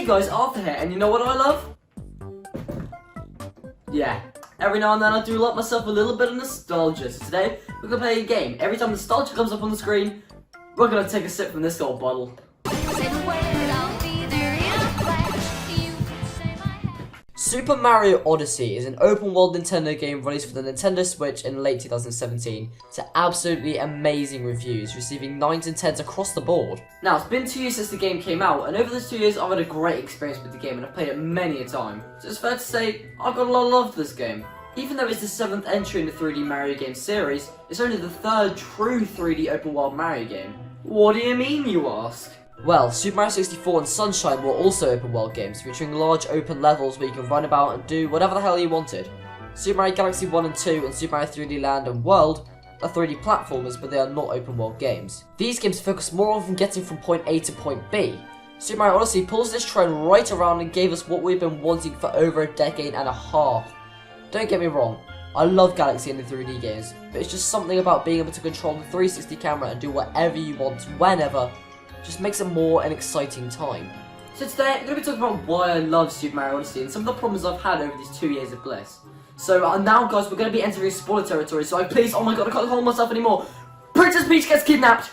Hey guys, Arthur here, and you know what I love? Yeah, every now and then I do let myself a little bit of nostalgia. So today, we're gonna play a game. Every time nostalgia comes up on the screen, we're gonna take a sip from this old bottle. Super Mario Odyssey is an open-world Nintendo game released for the Nintendo Switch in late 2017 to absolutely amazing reviews, receiving 9s and 10s across the board. Now, it's been 2 years since the game came out, and over those 2 years I've had a great experience with the game and I've played it many a time. So it's fair to say, I've got a lot of love for this game. Even though it's the 7th entry in the 3D Mario game series, it's only the 3rd true 3D open-world Mario game. What do you mean, you ask? Well, Super Mario 64 and Sunshine were also open-world games, featuring large open levels where you can run about and do whatever the hell you wanted. Super Mario Galaxy 1 and 2 and Super Mario 3D Land and World are 3D platformers, but they are not open-world games. These games focus more on getting from point A to point B. Super Mario Odyssey pulls this trend right around and gave us what we've been wanting for over a decade and a half. Don't get me wrong, I love Galaxy and the 3D games, but it's just something about being able to control the 360 camera and do whatever you want, whenever, just makes it more an exciting time. So today, I'm going to be talking about why I love Super Mario Odyssey and some of the problems I've had over these 2 years of bliss. So now guys, we're going to be entering spoiler territory, so oh my god, I can't hold myself anymore. Princess Peach gets kidnapped!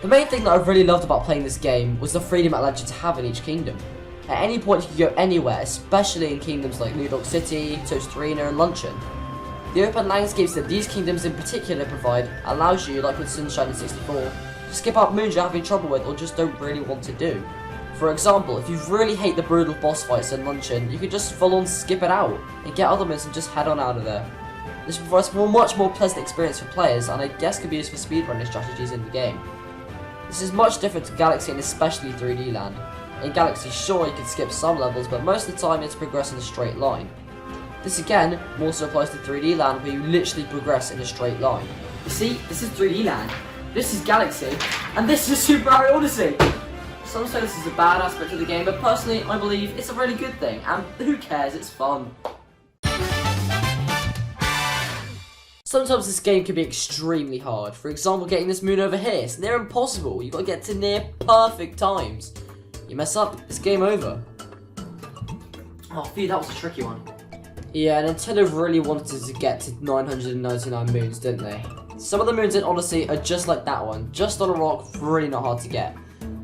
The main thing that I really loved about playing this game was the freedom it allowed you to have in each kingdom. At any point you could go anywhere, especially in kingdoms like New Donk City, Toast Arena and Luncheon. The open landscapes that these kingdoms in particular provide allows you, like with Sunshine and 64, to skip out moons you're having trouble with or just don't really want to do. For example, if you really hate the brutal boss fights in Luncheon, you can just full on skip it out and get other moons and just head on out of there. This provides a much more pleasant experience for players and I guess could be used for speedrunning strategies in the game. This is much different to Galaxy and especially 3D Land. In Galaxy, sure you can skip some levels, but most of the time it's progress in a straight line. This again more so applies to 3D Land where you literally progress in a straight line. You see, this is 3D Land, this is Galaxy, and this is Super Mario Odyssey! Some say this is a bad aspect of the game, but personally I believe it's a really good thing, and who cares, it's fun. Sometimes this game can be extremely hard. For example, getting this moon over here, it's near impossible, you've got to get to near perfect times. You mess up, it's game over. Oh phew, that was a tricky one. Yeah, Nintendo really wanted to get to 999 moons, didn't they? Some of the moons in Odyssey are just like that one, just on a rock, really not hard to get.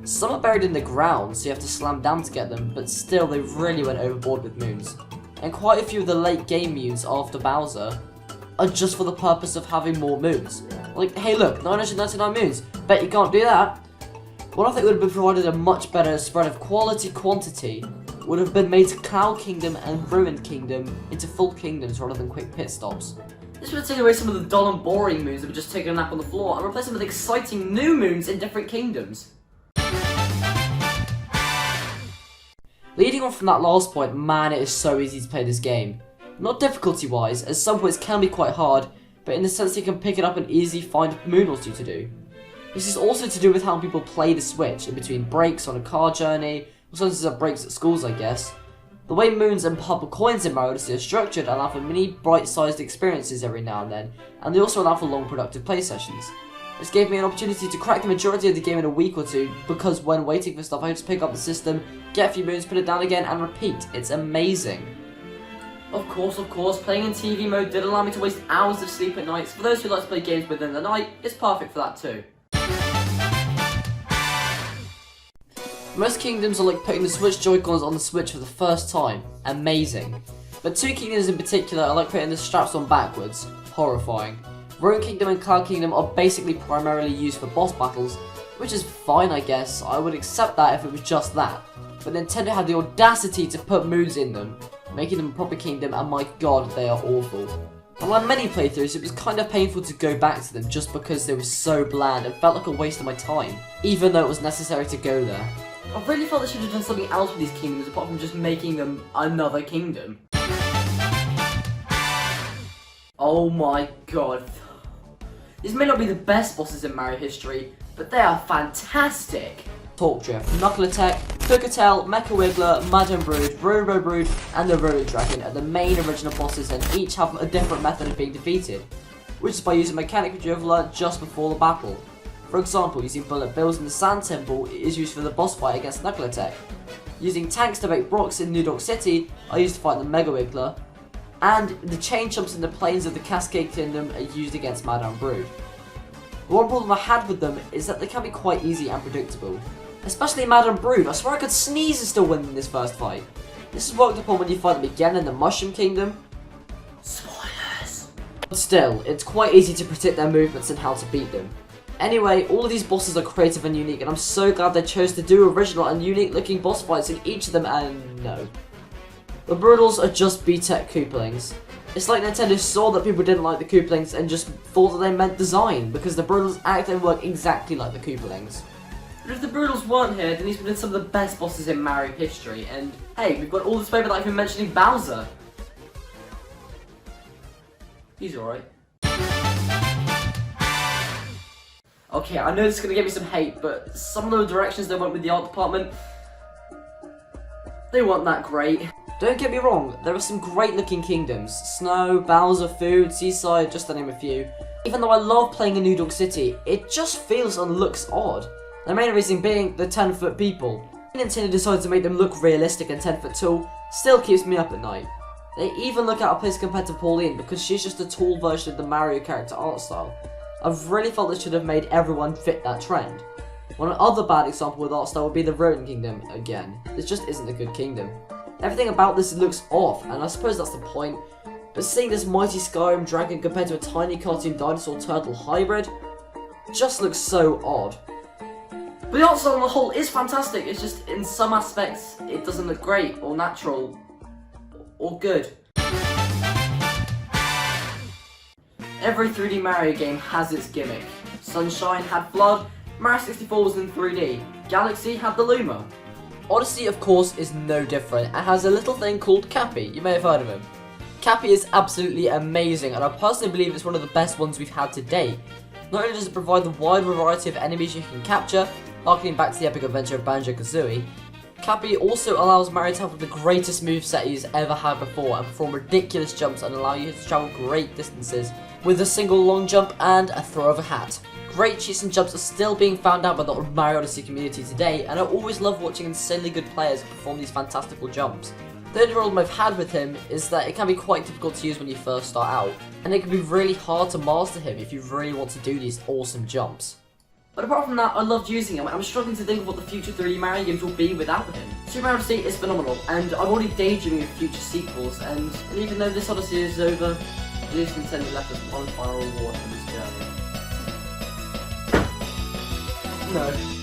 Some are buried in the ground, so you have to slam down to get them, but still they really went overboard with moons. And quite a few of the late game moons after Bowser are just for the purpose of having more moons. Like, hey look, 999 moons, bet you can't do that. What I think would have provided a much better spread of quality quantity would have been made to Cloud Kingdom and Ruined Kingdom into full kingdoms rather than quick pit stops. This would have taken away some of the dull and boring moons that were just taking a nap on the floor and replace them with exciting new moons in different kingdoms. Leading on from that last point, man, it is so easy to play this game. Not difficulty wise, as some points can be quite hard, but in the sense that you can pick it up and easily find moon or two to do. This is also to do with how people play the Switch, in between breaks on a car journey, or sometimes at breaks at schools I guess. The way moons and purple coins in Mario Odyssey are structured allow for mini bright-sized experiences every now and then, and they also allow for long productive play sessions. This gave me an opportunity to crack the majority of the game in a week or two, because when waiting for stuff I just pick up the system, get a few moons, put it down again and repeat. It's amazing. Of course, playing in TV mode did allow me to waste hours of sleep at night, so for those who like to play games within the night, it's perfect for that too. Most kingdoms are like putting the Switch Joy-Cons on the Switch for the first time. Amazing. But two kingdoms in particular are like putting the straps on backwards. Horrifying. Ruined Kingdom and Cloud Kingdom are basically primarily used for boss battles, which is fine I guess, I would accept that if it was just that. But Nintendo had the audacity to put moons in them, making them a proper kingdom, and my god, they are awful. And like many playthroughs, it was kind of painful to go back to them just because they were so bland and felt like a waste of my time, even though it was necessary to go there. I really felt they should have done something else with these kingdoms apart from just making them another kingdom. Oh my god. These may not be the best bosses in Mario history, but they are fantastic. Talk Drift, Knuckle Attack, Cookatel, Mecha Wiggler, Madam Brood, Robo Brood, and the Robo Dragon are the main original bosses and each have a different method of being defeated, which is by using mechanic which you have learnt just before the battle. For example, using bullet bills in the Sand Temple is used for the boss fight against Sloggetti. Using tanks to make blocks in New Donk City are used to fight the Mega Wiggler, and the chain jumps in the plains of the Cascade Kingdom are used against Madame Brood. The one problem I had with them is that they can be quite easy and predictable. Especially Madame Brood, I swear I could sneeze and still win in this first fight. This is worked upon when you fight them again in the Mushroom Kingdom. Spoilers! But still, it's quite easy to predict their movements and how to beat them. Anyway, all of these bosses are creative and unique, and I'm so glad they chose to do original and unique looking boss fights in each of them, and no. The Broodals are just B-Tech Koopalings. It's like Nintendo saw that people didn't like the Koopalings and just thought that they meant design, because the Broodals act and work exactly like the Koopalings. But if the Broodals weren't here, then these would have been some of the best bosses in Mario history, and hey, we've got all this paper that I've been mentioning Bowser. He's alright. Okay, I know this is going to give me some hate, but some of the directions they went with the art department, they weren't that great. Don't get me wrong, there are some great looking kingdoms. Snow, Bowser, Food, Seaside, just to name a few. Even though I love playing in New Donk City, it just feels and looks odd. The main reason being the 10-foot people. Nintendo decided to make them look realistic and 10-foot tall, still keeps me up at night. They even look out of place compared to Pauline because she's just a tall version of the Mario character art style. I've really felt they should have made everyone fit that trend. One other bad example with art style would be the Rodent Kingdom again. This just isn't a good kingdom. Everything about this looks off, and I suppose that's the point. But seeing this mighty Skyrim dragon compared to a tiny cartoon dinosaur turtle hybrid just looks so odd. But the art style on the whole is fantastic, it's just in some aspects it doesn't look great, or natural, or good. Every 3D Mario game has its gimmick. Sunshine had Flood, Mario 64 was in 3D, Galaxy had the Luma. Odyssey, of course, is no different and has a little thing called Cappy. You may have heard of him. Cappy is absolutely amazing, and I personally believe it's one of the best ones we've had to date. Not only does it provide the wide variety of enemies you can capture, harkening back to the epic adventure of Banjo-Kazooie, Cappy also allows Mario to have the greatest moveset he's ever had before and perform ridiculous jumps and allow you to travel great distances with a single long jump and a throw of a hat. Great cheats and jumps are still being found out by the Mario Odyssey community today, and I always love watching insanely good players perform these fantastical jumps. The only problem I've had with him is that it can be quite difficult to use when you first start out, and it can be really hard to master him if you really want to do these awesome jumps. But apart from that, I loved using him. I'm struggling to think of what the future 3D Mario games will be without him. Super Mario Odyssey is phenomenal, and I'm already daydreaming of future sequels, and even though this Odyssey is over, at least Nintendo left us one final reward for this journey. No.